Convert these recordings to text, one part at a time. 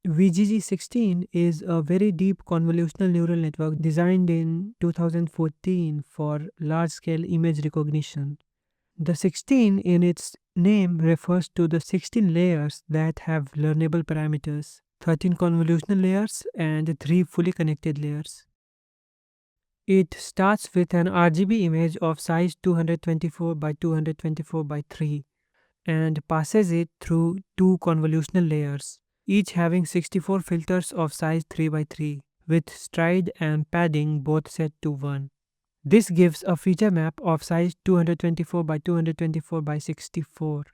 VGG-16 is a very deep convolutional neural network designed in 2014 for large-scale image recognition. The 16 in its name refers to the 16 layers that have learnable parameters, 13 convolutional layers and 3 fully connected layers. It starts with an RGB image of size 224 by 224 by 3 and passes it through 2 convolutional layers, each having 64 filters of size 3 by 3 with stride and padding both set to 1. This gives a feature map of size 224 by 224 by 64.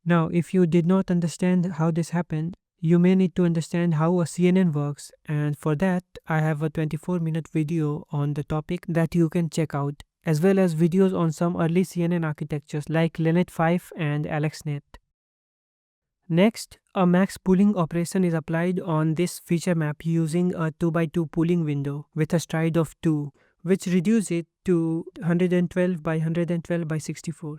Now, if you did not understand how this happened, you may need to understand how a CNN works, and for that, I have a 24-minute video on the topic that you can check out, as well as videos on some early CNN architectures like Lenet 5 and AlexNet. Next, a max pooling operation is applied on this feature map using a 2x2 pooling window with a stride of 2, which reduces it to 112 by 112 by 64.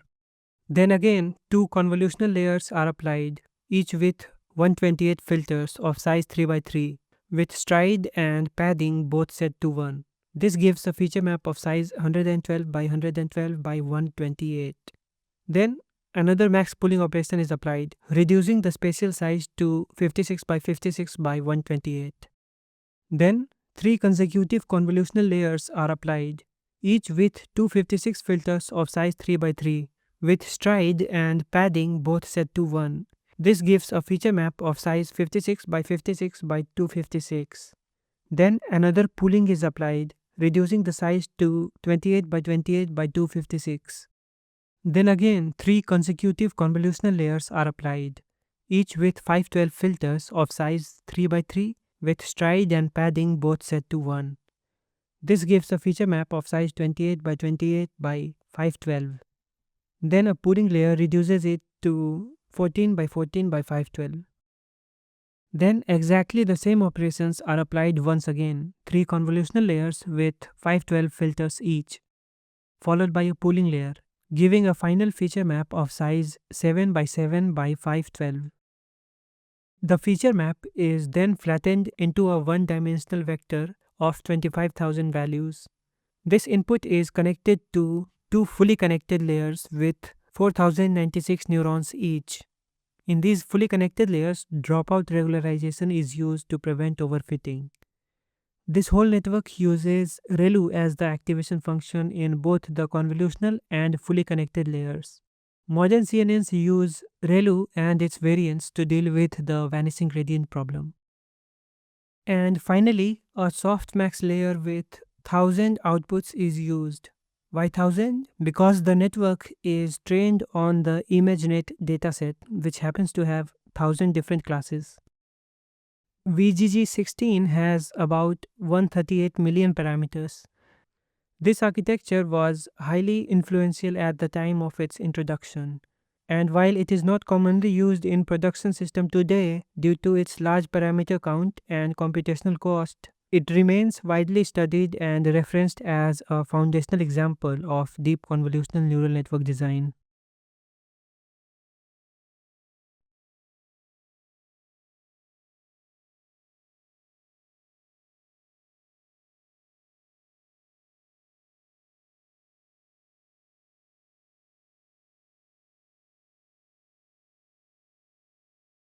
Then again, 2 convolutional layers are applied, each with 128 filters of size 3 by 3, with stride and padding both set to 1. This gives a feature map of size 112 by 112 by 128. Then another max pooling operation is applied, reducing the spatial size to 56 by 56 by 128. Then 3 consecutive convolutional layers are applied, each with 256 filters of size 3 by 3, with stride and padding both set to 1. This gives a feature map of size 56 by 56 by 256. Then another pooling is applied, reducing the size to 28 by 28 by 256. Then again, 3 consecutive convolutional layers are applied, each with 512 filters of size 3 by 3, with stride and padding both set to 1. This gives a feature map of size 28 by 28 by 512. Then a pooling layer reduces it to 14 by 14 by 512. Then exactly the same operations are applied once again, 3 convolutional layers with 512 filters each, followed by a pooling layer, giving a final feature map of size 7 by 7 by 512. The feature map is then flattened into a one-dimensional vector of 25,000 values. This input is connected to 2 fully connected layers with 4096 neurons each. In these fully connected layers, dropout regularization is used to prevent overfitting. This whole network uses ReLU as the activation function in both the convolutional and fully connected layers. Modern CNNs use ReLU and its variants to deal with the vanishing gradient problem. And finally, a SoftMax layer with 1000 outputs is used. Why 1000? Because the network is trained on the ImageNet dataset, which happens to have 1000 different classes. VGG-16 has about 138 million parameters. This architecture was highly influential at the time of its introduction, and while it is not commonly used in production system today due to its large parameter count and computational cost, it remains widely studied and referenced as a foundational example of deep convolutional neural network design.